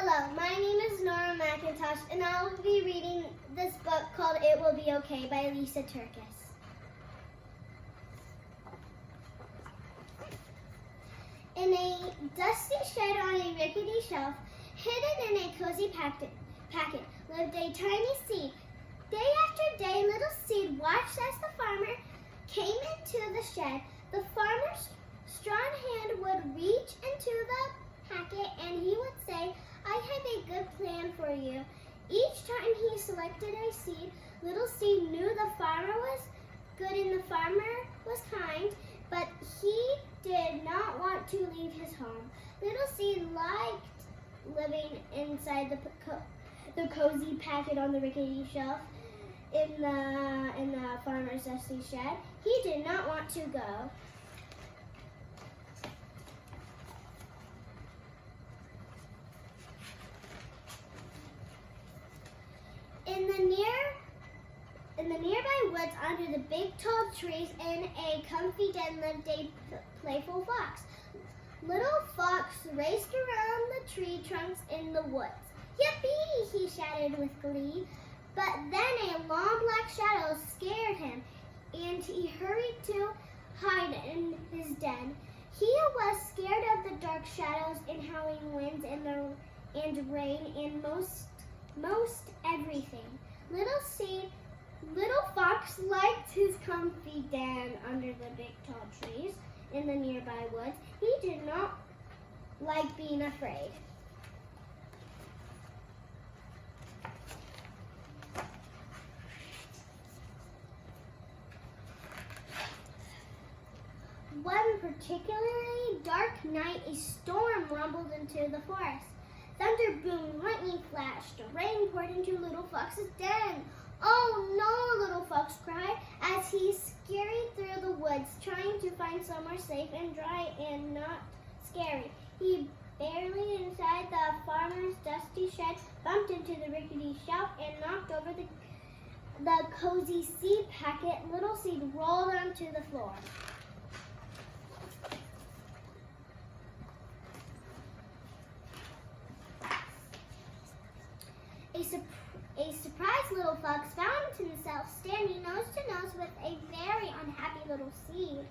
Hello, my name is Nora and I will be reading this book called It Will Be Okay by Lisa Turkis. In a dusty shed on a rickety shelf, hidden in a cozy packet, lived a tiny seed. Day after day, little seed watched as the farmer came into the shed. The farmer's strong hand would reach into the packet and he would say, "I have a good plan for you." Each time he selected a seed, little seed knew the farmer was good and the farmer was kind, but he did not want to leave his home. Little seed liked living inside the cozy packet on the rickety shelf in the farmer's dusty shed. He did not want to go. In the nearby woods, under the big tall trees, in a comfy den lived a playful fox. Little Fox raced around the tree trunks in the woods. "Yippee!" he shouted with glee. But then a long black shadow scared him, and he hurried to hide in his den. He was scared of the dark shadows and howling winds and rain and most everything. Little Fox liked his comfy den under the big tall trees in the nearby woods. He did not like being afraid. One particularly dark night, a storm rumbled into the forest. Thunder boomed, lightning flashed, rain poured into Little Fox's den. "Oh no!" Little Fox cried as he scurried through the woods, trying to find somewhere safe and dry and not scary. He barely inside the farmer's dusty shed, bumped into the rickety shelf, and knocked over the cozy seed packet. Little seed rolled onto the floor. A surprised Little Fox found himself standing nose to nose with a very unhappy little seed.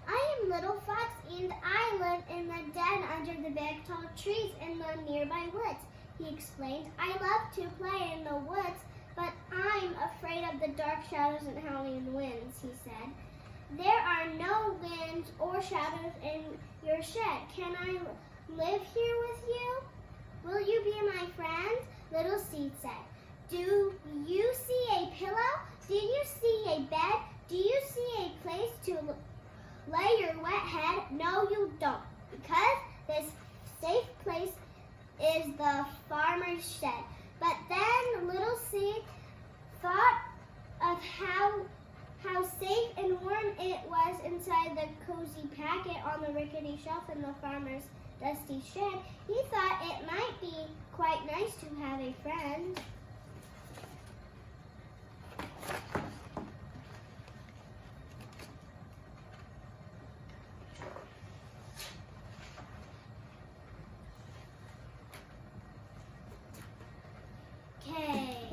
"I am Little Fox, and I live in the den under the big tall trees in the nearby woods," he explained. "I love to play in the woods, but I'm afraid of the dark shadows and howling winds," he said. "There are no winds or shadows in your shed. Can I live here with you? Will you be my friend?" Little Seed said. "Do you see a pillow? Do you see a bed? Do you see a place to lay your wet head? No, you don't, because this safe place is the farmer's shed." But then Little Seed thought of how safe and warm it was inside the cozy packet on the rickety shelf in the farmer's dusty shed. He thought it might be quite nice to have a friend. Okay.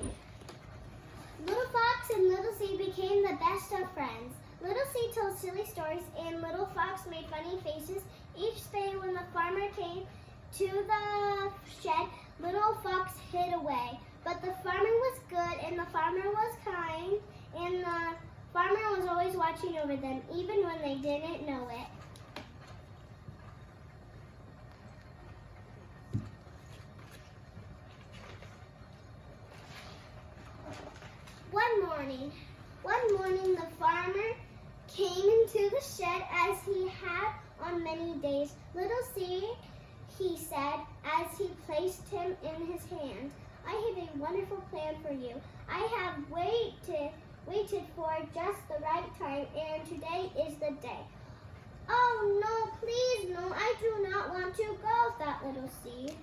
Little Fox and Little Seed became the best of friends. Little Seed told silly stories and Little Fox made funny faces each day when the farmer came to the shed. Little Fox hid away, but the farmer was good and the farmer was kind, and the farmer was always watching over them, even when they didn't know it. One morning, the farmer came into the shed as he had on many days. "Little Seed," he said as he placed him in his hand, "I have a wonderful plan for you. I have waited for just the right time, and today is the day." "Oh no, please no, I do not want to go," thought Little Seed.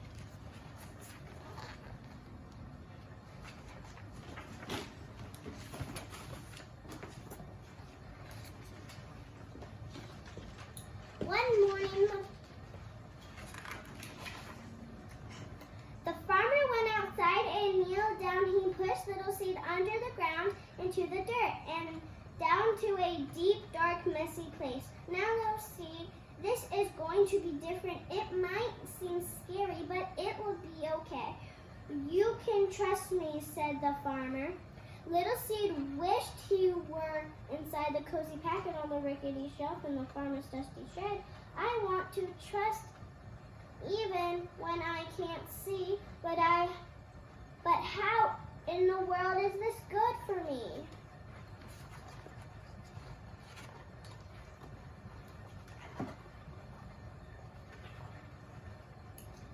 One morning, the down, he pushed Little Seed under the ground into the dirt and down to a deep, dark, messy place. Now, Little Seed, this is going to be different. It might seem scary, but it will be okay. You can trust me, said the farmer. Little Seed wished he were inside the cozy packet on the rickety shelf in the farmer's dusty shed. I want to trust even when I can't see, but how in the world is this good for me?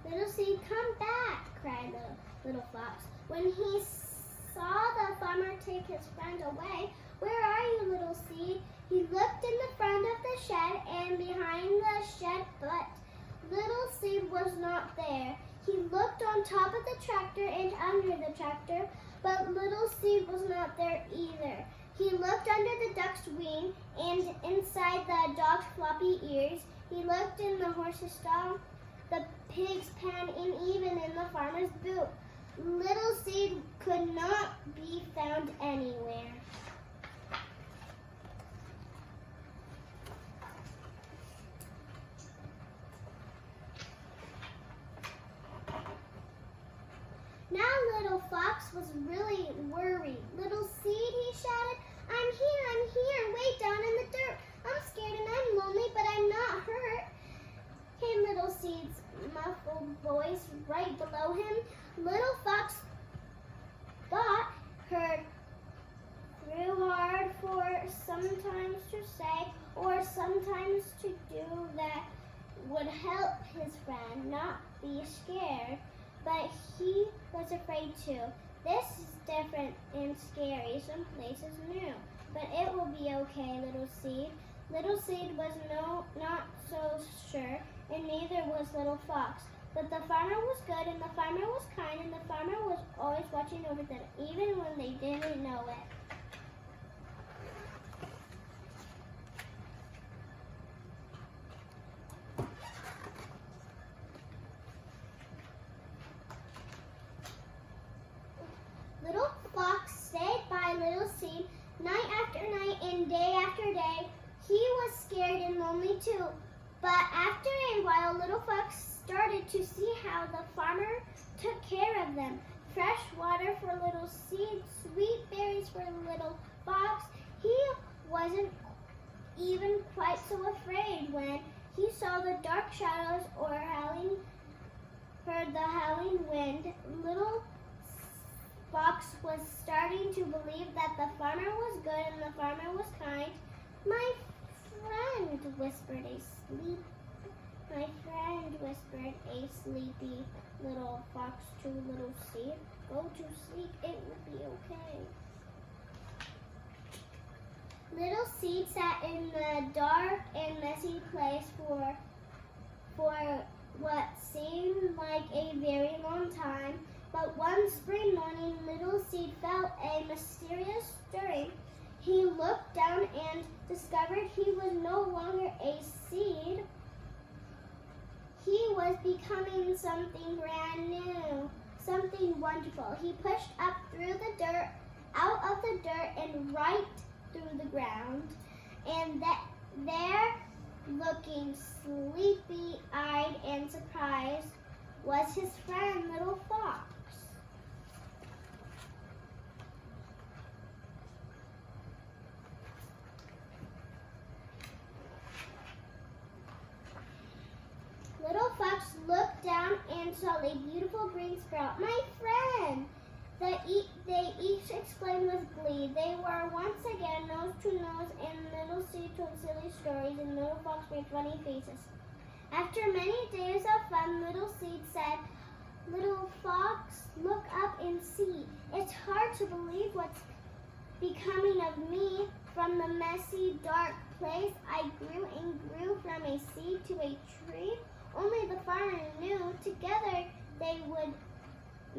Little Seed, come back, cried the little fox. When he saw the farmer take his friend away, where are you, Little Seed? He looked in the front of the shed and behind the shed, but Little Seed was not there. He looked on top of the tractor and under the tractor, but Little Seed was not there either. He looked under the duck's wing and inside the dog's floppy ears. He looked in the horse's stall, the pig's pen, and even in the farmer's boot. Little Seed could not be found anywhere. Now Little Fox was really worried. Little Seed, he shouted, I'm here, way down in the dirt. I'm scared and I'm lonely, but I'm not hurt. Came Little Seed's muffled voice right below him. Little Fox thought her through hard for sometimes to say or sometimes to do that would help his friend not be scared, but he was afraid too. This is different and scary, some places new, but it will be okay, Little Seed. Little Seed was not so sure, and neither was Little Fox. But the farmer was good, and the farmer was kind, and the farmer was always watching over them, even when they didn't know it. Little Fox stayed by Little Seed night after night and day after day. He was scared and lonely too. But after a while, Little Fox started to see how the farmer took care of them. Fresh water for Little Seed, sweet berries for Little Fox. He wasn't even quite so afraid when he saw the dark shadows or heard the howling wind. Little Fox was starting to believe that the farmer was good and the farmer was kind. My friend, whispered a sleepy little fox to Little Seed. Go to sleep, it will be okay. Little Seed sat in the dark and messy place for what seemed like a very long time. But one spring morning, Little Seed felt a mysterious stirring. He looked down and discovered he was no longer a seed. He was becoming something brand new, something wonderful. He pushed up through the dirt, out of the dirt, and right through the ground. And there, looking sleepy-eyed and surprised, was his friend Little Fox. Little Fox looked down and saw a beautiful green sprout. My friend! They each exclaimed with glee. They were once again nose to nose, and Little Seed told silly stories, and Little Fox made funny faces. After many days of fun, Little Seed said, Little Fox, look up and see. It's hard to believe what's becoming of me. From the messy, dark place, I grew and grew from a seed to a tree. Only the farmer knew. Together they would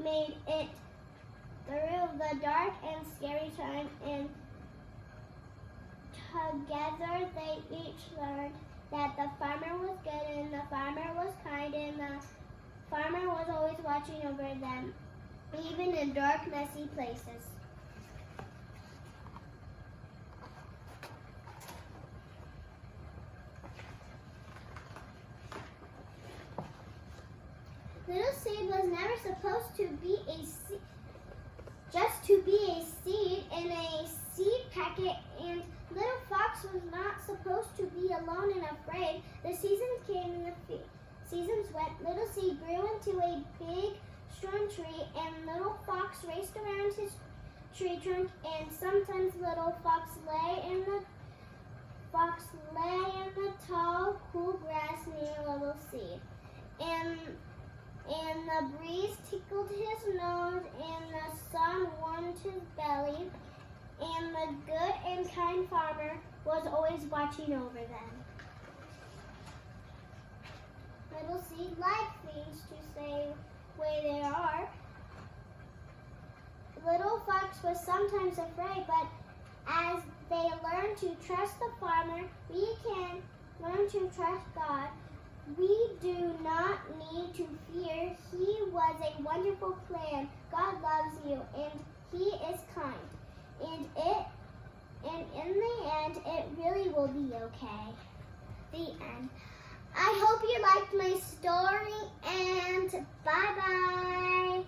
made it through the dark and scary time, and together they each learned that the farmer was good and the farmer was kind and the farmer was always watching over them. even in dark, messy places. Little seed was never supposed to be a seed, just to be a seed in a seed packet, and little fox was not supposed to be alone and afraid. The seasons came and the seasons went. Little seed grew into a big, strong tree, and little fox raced around his tree trunk, and sometimes little fox lay in the tall, cool grass near little seed. And the breeze tickled his nose, and the sun warmed his belly, and the good and kind farmer was always watching over them. Little seed liked things to stay where they are. Little fox was sometimes afraid, but as they learned to trust the farmer, we can learn to trust God. We do not need to fear. He was a wonderful plan. God loves you, and He is kind. And in the end, it really will be okay. The end. I hope you liked my story, and bye-bye.